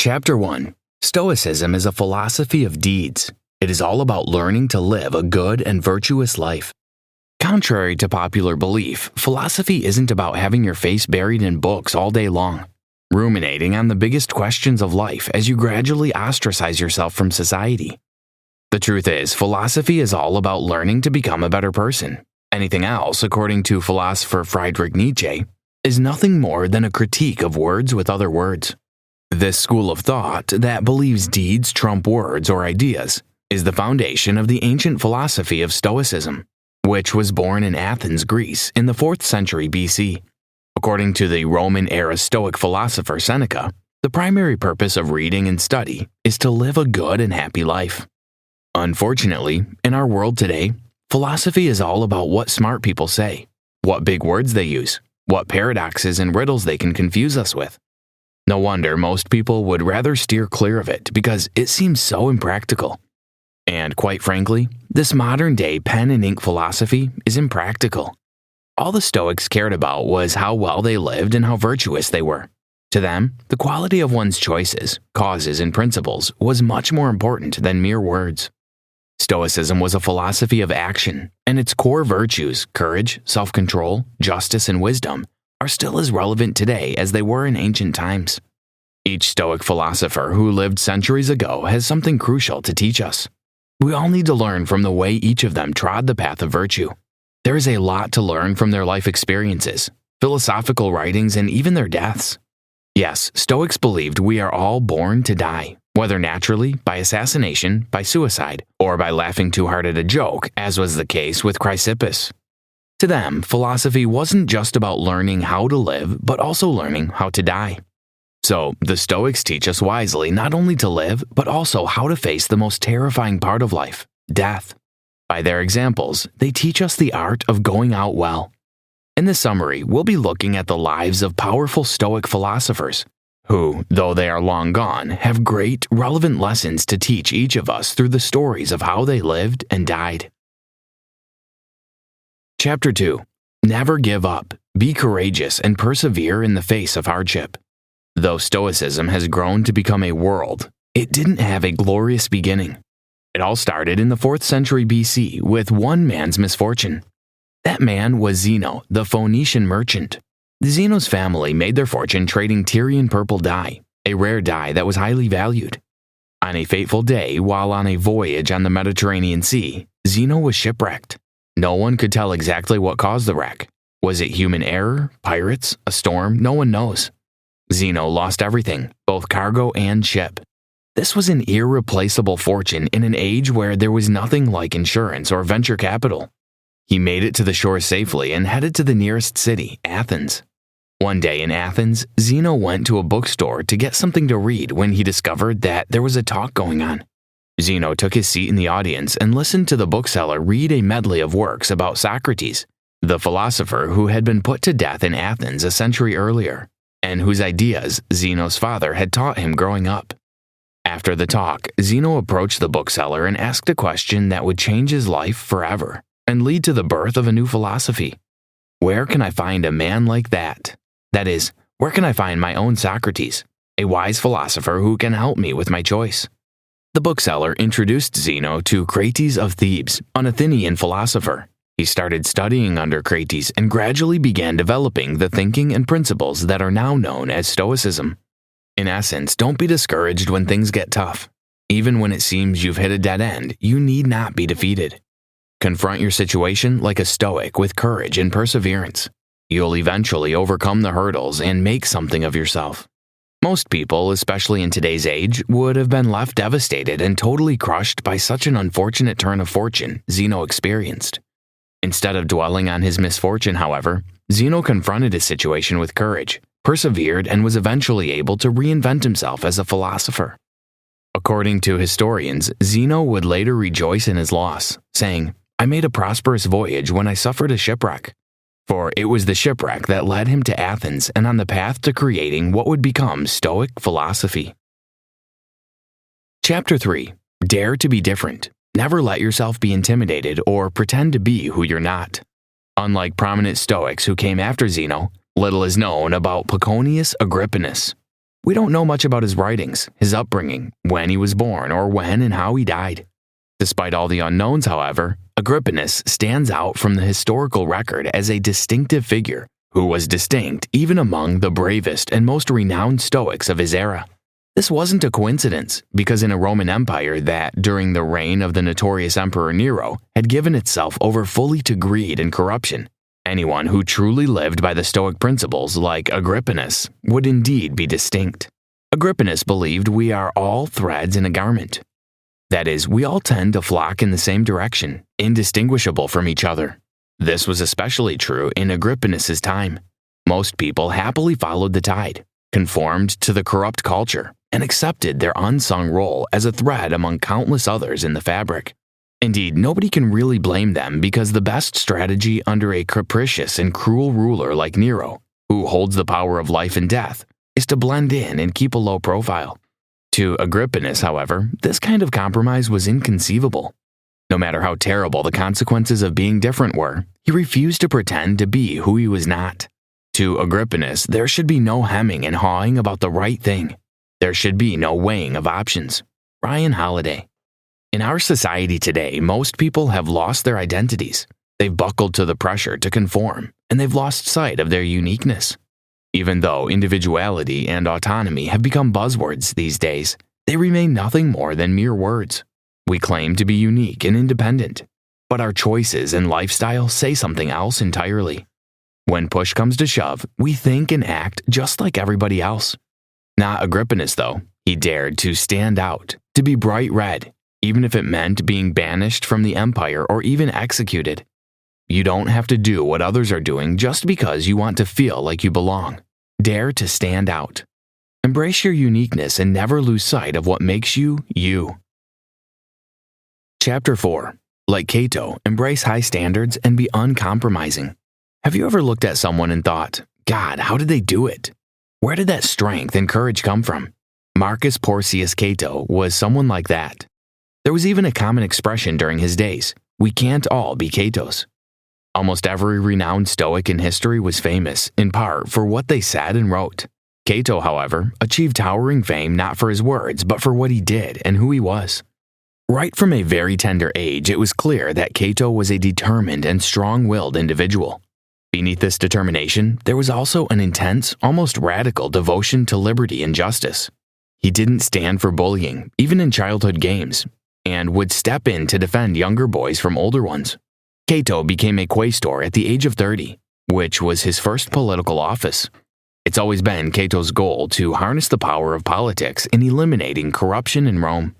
Chapter 1. Stoicism is a philosophy of deeds. It is all about learning to live a good and virtuous life. Contrary to popular belief, philosophy isn't about having your face buried in books all day long, ruminating on the biggest questions of life as you gradually ostracize yourself from society. The truth is, philosophy is all about learning to become a better person. Anything else, according to philosopher Friedrich Nietzsche, is nothing more than a critique of words with other words. This school of thought that believes deeds trump words or ideas is the foundation of the ancient philosophy of Stoicism, which was born in Athens, Greece, in the 4th century BC. According to the Roman-era Stoic philosopher Seneca, the primary purpose of reading and study is to live a good and happy life. Unfortunately, in our world today, philosophy is all about what smart people say, what big words they use, what paradoxes and riddles they can confuse us with. No wonder most people would rather steer clear of it because it seems so impractical. And quite frankly, this modern-day pen and ink philosophy is impractical. All the Stoics cared about was how well they lived and how virtuous they were. To them, the quality of one's choices, causes, and principles was much more important than mere words. Stoicism was a philosophy of action, and its core virtues, courage, self-control, justice, and wisdom, are still as relevant today as they were in ancient times. Each Stoic philosopher who lived centuries ago has something crucial to teach us. We all need to learn from the way each of them trod the path of virtue. There is a lot to learn from their life experiences, philosophical writings, and even their deaths. Yes, Stoics believed we are all born to die, whether naturally, by assassination, by suicide, or by laughing too hard at a joke, as was the case with Chrysippus. To them, philosophy wasn't just about learning how to live, but also learning how to die. So, the Stoics teach us wisely not only to live, but also how to face the most terrifying part of life, death. By their examples, they teach us the art of going out well. In this summary, we'll be looking at the lives of powerful Stoic philosophers, who, though they are long gone, have great, relevant lessons to teach each of us through the stories of how they lived and died. Chapter 2. Never give up. Be courageous and persevere in the face of hardship. Though Stoicism has grown to become a world, it didn't have a glorious beginning. It all started in the 4th century BC with one man's misfortune. That man was Zeno, the Phoenician merchant. Zeno's family made their fortune trading Tyrian purple dye, a rare dye that was highly valued. On a fateful day, while on a voyage on the Mediterranean Sea, Zeno was shipwrecked. No one could tell exactly what caused the wreck. Was it human error, pirates, a storm? No one knows. Zeno lost everything, both cargo and ship. This was an irreplaceable fortune in an age where there was nothing like insurance or venture capital. He made it to the shore safely and headed to the nearest city, Athens. One day in Athens, Zeno went to a bookstore to get something to read when he discovered that there was a talk going on. Zeno took his seat in the audience and listened to the bookseller read a medley of works about Socrates, the philosopher who had been put to death in Athens a century earlier, and whose ideas Zeno's father had taught him growing up. After the talk, Zeno approached the bookseller and asked a question that would change his life forever and lead to the birth of a new philosophy. Where can I find a man like that? That is, where can I find my own Socrates, a wise philosopher who can help me with my choice? The bookseller introduced Zeno to Crates of Thebes, an Athenian philosopher. He started studying under Crates and gradually began developing the thinking and principles that are now known as Stoicism. In essence, don't be discouraged when things get tough. Even when it seems you've hit a dead end, you need not be defeated. Confront your situation like a Stoic with courage and perseverance. You'll eventually overcome the hurdles and make something of yourself. Most people, especially in today's age, would have been left devastated and totally crushed by such an unfortunate turn of fortune Zeno experienced. Instead of dwelling on his misfortune, however, Zeno confronted his situation with courage, persevered, and was eventually able to reinvent himself as a philosopher. According to historians, Zeno would later rejoice in his loss, saying, "I made a prosperous voyage when I suffered a shipwreck." For it was the shipwreck that led him to Athens and on the path to creating what would become Stoic philosophy. Chapter 3. Dare to be different. Never let yourself be intimidated or pretend to be who you're not. Unlike prominent Stoics who came after Zeno, little is known about Paconius Agrippinus. We don't know much about his writings, his upbringing, when he was born, or when and how he died. Despite all the unknowns, however, Agrippinus stands out from the historical record as a distinctive figure who was distinct even among the bravest and most renowned Stoics of his era. This wasn't a coincidence, because in a Roman Empire that, during the reign of the notorious Emperor Nero, had given itself over fully to greed and corruption, anyone who truly lived by the Stoic principles, like Agrippinus, would indeed be distinct. Agrippinus believed we are all threads in a garment. That is, we all tend to flock in the same direction, indistinguishable from each other. This was especially true in Agrippinus's time. Most people happily followed the tide, conformed to the corrupt culture, and accepted their unsung role as a thread among countless others in the fabric. Indeed, nobody can really blame them, because the best strategy under a capricious and cruel ruler like Nero, who holds the power of life and death, is to blend in and keep a low profile. To Agrippinus, however, this kind of compromise was inconceivable. No matter how terrible the consequences of being different were, he refused to pretend to be who he was not. To Agrippinus, there should be no hemming and hawing about the right thing. There should be no weighing of options. Ryan Holiday. In our society today, most people have lost their identities. They've buckled to the pressure to conform, and they've lost sight of their uniqueness. Even though individuality and autonomy have become buzzwords these days, they remain nothing more than mere words. We claim to be unique and independent, but our choices and lifestyle say something else entirely. When push comes to shove, we think and act just like everybody else. Not Agrippinus, though. He dared to stand out, to be bright red, even if it meant being banished from the empire or even executed. You don't have to do what others are doing just because you want to feel like you belong. Dare to stand out. Embrace your uniqueness and never lose sight of what makes you, you. Chapter 4. Like Cato, embrace high standards and be uncompromising. Have you ever looked at someone and thought, God, how did they do it? Where did that strength and courage come from? Marcus Porcius Cato was someone like that. There was even a common expression during his days, we can't all be Catos. Almost every renowned Stoic in history was famous, in part, for what they said and wrote. Cato, however, achieved towering fame not for his words, but for what he did and who he was. Right from a very tender age, it was clear that Cato was a determined and strong-willed individual. Beneath this determination, there was also an intense, almost radical devotion to liberty and justice. He didn't stand for bullying, even in childhood games, and would step in to defend younger boys from older ones. Cato became a quaestor at the age of 30, which was his first political office. It's always been Cato's goal to harness the power of politics in eliminating corruption in Rome.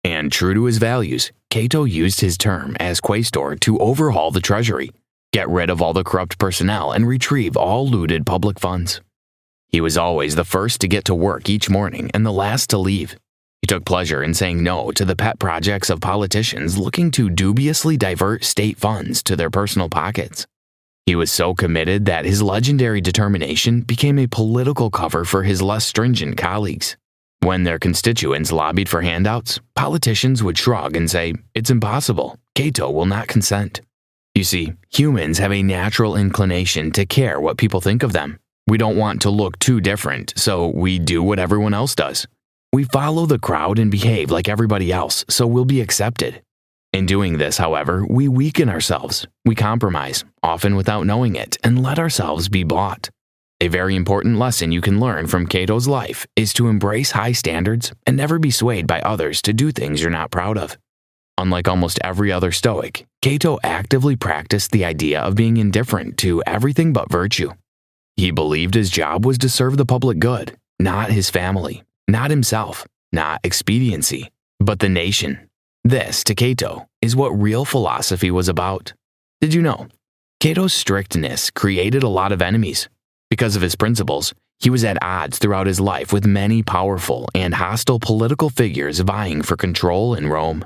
And true to his values, Cato used his term as quaestor to overhaul the treasury, get rid of all the corrupt personnel, and retrieve all looted public funds. He was always the first to get to work each morning and the last to leave. He took pleasure in saying no to the pet projects of politicians looking to dubiously divert state funds to their personal pockets. He was so committed that his legendary determination became a political cover for his less stringent colleagues. When their constituents lobbied for handouts, politicians would shrug and say, "It's impossible. Cato will not consent." You see, humans have a natural inclination to care what people think of them. We don't want to look too different, so we do what everyone else does. We follow the crowd and behave like everybody else, so we'll be accepted. In doing this, however, we weaken ourselves. We compromise, often without knowing it, and let ourselves be bought. A very important lesson you can learn from Cato's life is to embrace high standards and never be swayed by others to do things you're not proud of. Unlike almost every other Stoic, Cato actively practiced the idea of being indifferent to everything but virtue. He believed his job was to serve the public good, not his family, not himself, not expediency, but the nation. This, to Cato, is what real philosophy was about. Did you know? Cato's strictness created a lot of enemies. Because of his principles, he was at odds throughout his life with many powerful and hostile political figures vying for control in Rome.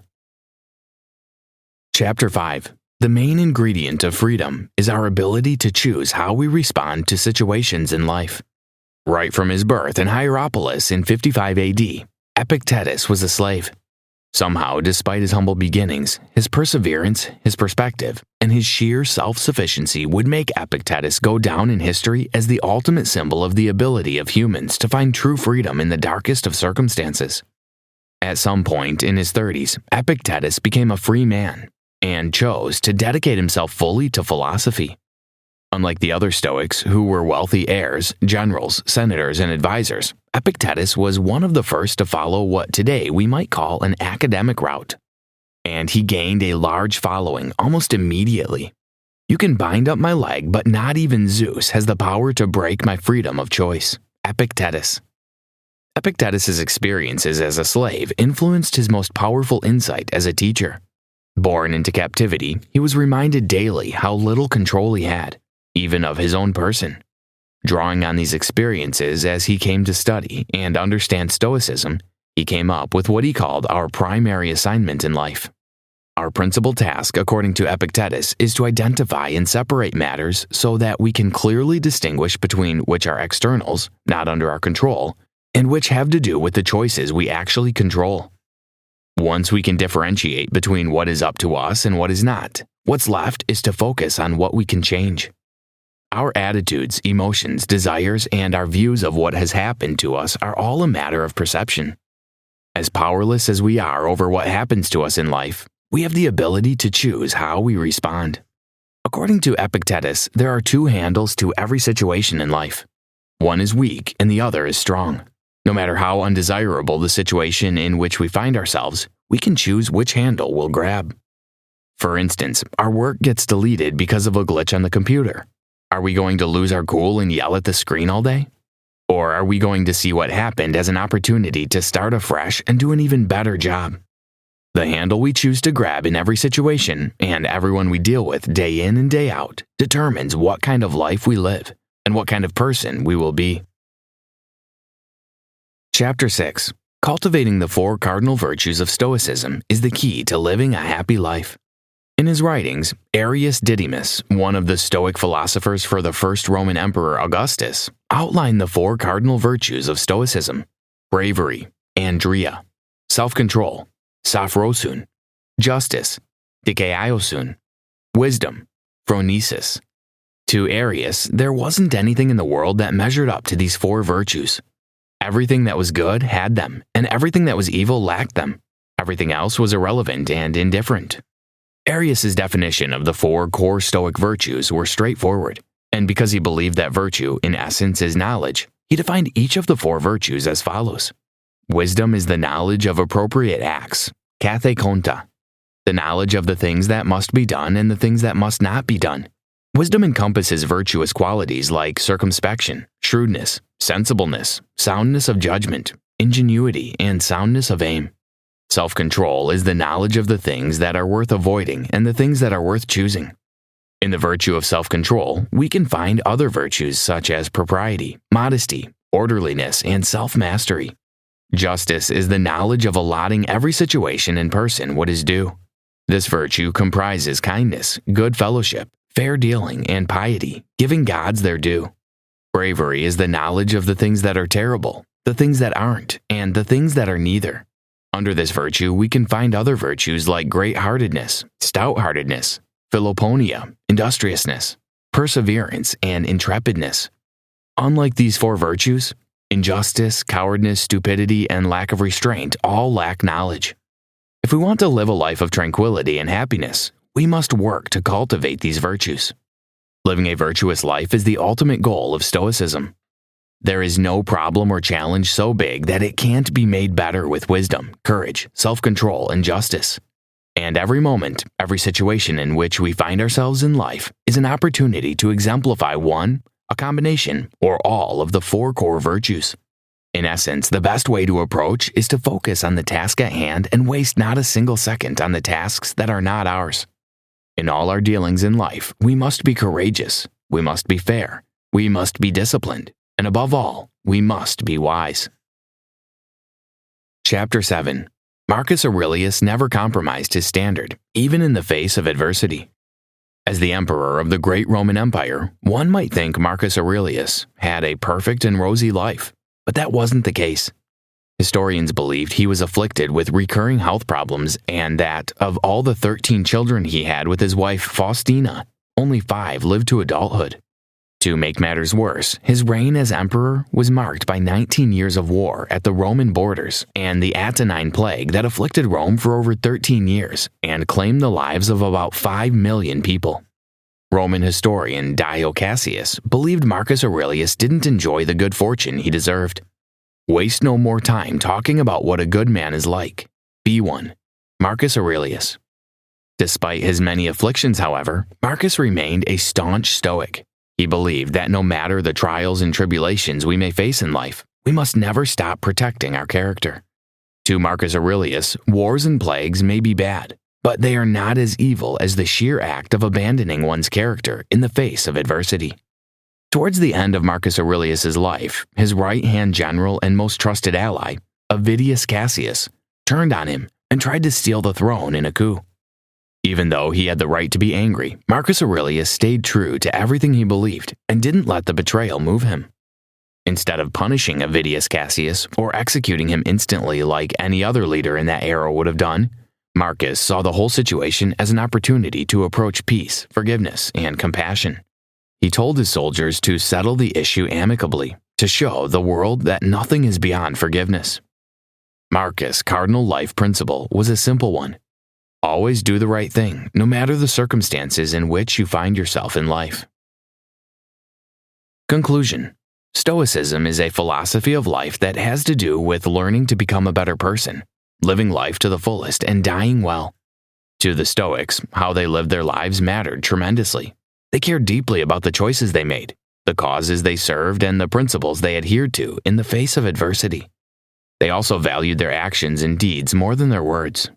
Chapter 5. The main ingredient of freedom is our ability to choose how we respond to situations in life. Right from his birth in Hierapolis in 55 AD, Epictetus was a slave. Somehow, despite his humble beginnings, his perseverance, his perspective, and his sheer self-sufficiency would make Epictetus go down in history as the ultimate symbol of the ability of humans to find true freedom in the darkest of circumstances. At some point in his 30s, Epictetus became a free man and chose to dedicate himself fully to philosophy. Unlike the other Stoics, who were wealthy heirs, generals, senators, and advisors, Epictetus was one of the first to follow what today we might call an academic route. And he gained a large following almost immediately. "You can bind up my leg, but not even Zeus has the power to break my freedom of choice." Epictetus. Epictetus's experiences as a slave influenced his most powerful insight as a teacher. Born into captivity, he was reminded daily how little control he had, even of his own person. Drawing on these experiences as he came to study and understand Stoicism, he came up with what he called our primary assignment in life. Our principal task, according to Epictetus, is to identify and separate matters so that we can clearly distinguish between which are externals, not under our control, and which have to do with the choices we actually control. Once we can differentiate between what is up to us and what is not, what's left is to focus on what we can change. Our attitudes, emotions, desires, and our views of what has happened to us are all a matter of perception. As powerless as we are over what happens to us in life, we have the ability to choose how we respond. According to Epictetus, there are two handles to every situation in life. One is weak and the other is strong. No matter how undesirable the situation in which we find ourselves, we can choose which handle we'll grab. For instance, our work gets deleted because of a glitch on the computer. Are we going to lose our cool and yell at the screen all day? Or are we going to see what happened as an opportunity to start afresh and do an even better job? The handle we choose to grab in every situation and everyone we deal with day in and day out determines what kind of life we live and what kind of person we will be. Chapter 6. Cultivating the 4 cardinal virtues of Stoicism is the key to living a happy life. In his writings, Arrius Didymus, one of the Stoic philosophers for the first Roman Emperor Augustus, outlined the 4 cardinal virtues of Stoicism: bravery, andria, self-control, sophrosun, justice, dikaiosun, wisdom, phronesis. To Arrius, there wasn't anything in the world that measured up to these 4 virtues. Everything that was good had them, and everything that was evil lacked them. Everything else was irrelevant and indifferent. Arrius's definition of the 4 core Stoic virtues were straightforward, and because he believed that virtue, in essence, is knowledge, he defined each of the 4 virtues as follows. Wisdom is the knowledge of appropriate acts, kathekonta, the knowledge of the things that must be done and the things that must not be done. Wisdom encompasses virtuous qualities like circumspection, shrewdness, sensibleness, soundness of judgment, ingenuity, and soundness of aim. Self-control is the knowledge of the things that are worth avoiding and the things that are worth choosing. In the virtue of self-control, we can find other virtues such as propriety, modesty, orderliness, and self-mastery. Justice is the knowledge of allotting every situation and person what is due. This virtue comprises kindness, good fellowship, fair dealing, and piety, giving gods their due. Bravery is the knowledge of the things that are terrible, the things that aren't, and the things that are neither. Under this virtue, we can find other virtues like great-heartedness, stout-heartedness, philoponia, industriousness, perseverance, and intrepidness. Unlike these 4 virtues, injustice, cowardice, stupidity, and lack of restraint all lack knowledge. If we want to live a life of tranquility and happiness, we must work to cultivate these virtues. Living a virtuous life is the ultimate goal of Stoicism. There is no problem or challenge so big that it can't be made better with wisdom, courage, self-control, and justice. And every moment, every situation in which we find ourselves in life is an opportunity to exemplify one, a combination, or all of the 4 core virtues. In essence, the best way to approach is to focus on the task at hand and waste not a single second on the tasks that are not ours. In all our dealings in life, we must be courageous, we must be fair, we must be disciplined, and above all, we must be wise. Chapter 7. Marcus Aurelius never compromised his standard, even in the face of adversity. As the emperor of the great Roman Empire, one might think Marcus Aurelius had a perfect and rosy life, but that wasn't the case. Historians believed he was afflicted with recurring health problems and that, of all the 13 children he had with his wife Faustina, only 5 lived to adulthood. To make matters worse, his reign as emperor was marked by 19 years of war at the Roman borders and the Antonine Plague that afflicted Rome for over 13 years and claimed the lives of about 5 million people. Roman historian Dio Cassius believed Marcus Aurelius didn't enjoy the good fortune he deserved. Waste no more time talking about what a good man is like. Be one. Marcus Aurelius. Despite his many afflictions, however, Marcus remained a staunch Stoic. He believed that no matter the trials and tribulations we may face in life, we must never stop protecting our character. To Marcus Aurelius, wars and plagues may be bad, but they are not as evil as the sheer act of abandoning one's character in the face of adversity. Towards the end of Marcus Aurelius's life, his right-hand general and most trusted ally, Avidius Cassius, turned on him and tried to steal the throne in a coup. Even though he had the right to be angry, Marcus Aurelius stayed true to everything he believed and didn't let the betrayal move him. Instead of punishing Avidius Cassius or executing him instantly like any other leader in that era would have done, Marcus saw the whole situation as an opportunity to approach peace, forgiveness, and compassion. He told his soldiers to settle the issue amicably, to show the world that nothing is beyond forgiveness. Marcus' cardinal life principle was a simple one. Always do the right thing, no matter the circumstances in which you find yourself in life. Conclusion. Stoicism is a philosophy of life that has to do with learning to become a better person, living life to the fullest, and dying well. To the Stoics, how they lived their lives mattered tremendously. They cared deeply about the choices they made, the causes they served, and the principles they adhered to in the face of adversity. They also valued their actions and deeds more than their words.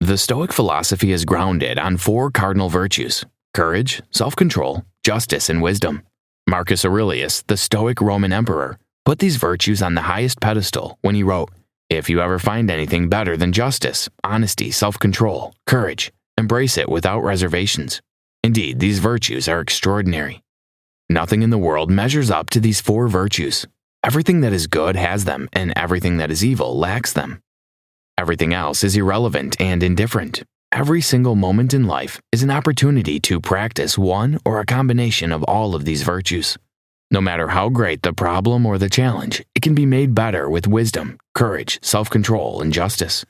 The Stoic philosophy is grounded on 4 cardinal virtues: courage, self-control, justice, and wisdom. Marcus Aurelius, the Stoic Roman emperor, put these virtues on the highest pedestal when he wrote, "If you ever find anything better than justice, honesty, self-control, courage, embrace it without reservations." Indeed, these virtues are extraordinary. Nothing in the world measures up to these 4 virtues. Everything that is good has them, and everything that is evil lacks them. Everything else is irrelevant and indifferent. Every single moment in life is an opportunity to practice one or a combination of all of these virtues. No matter how great the problem or the challenge, it can be made better with wisdom, courage, self-control, and justice.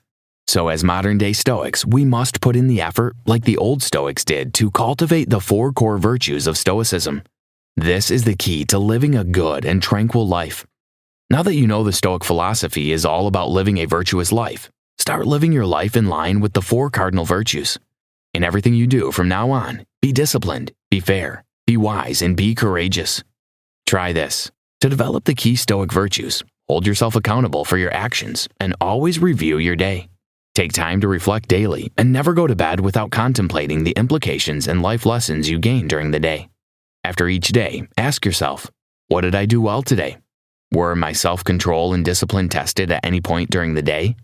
So as modern-day Stoics, we must put in the effort, like the old Stoics did, to cultivate the 4 core virtues of Stoicism. This is the key to living a good and tranquil life. Now that you know the Stoic philosophy is all about living a virtuous life, start living your life in line with the 4 cardinal virtues. In everything you do from now on, be disciplined, be fair, be wise, and be courageous. Try this. To develop the key Stoic virtues, hold yourself accountable for your actions and always review your day. Take time to reflect daily and never go to bed without contemplating the implications and life lessons you gain during the day. After each day, ask yourself, what did I do well today? Were my self-control and discipline tested at any point during the day?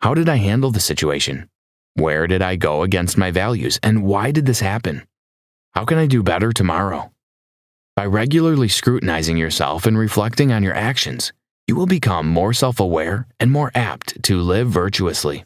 How did I handle the situation? Where did I go against my values, and why did this happen? How can I do better tomorrow? By regularly scrutinizing yourself and reflecting on your actions, you will become more self-aware and more apt to live virtuously.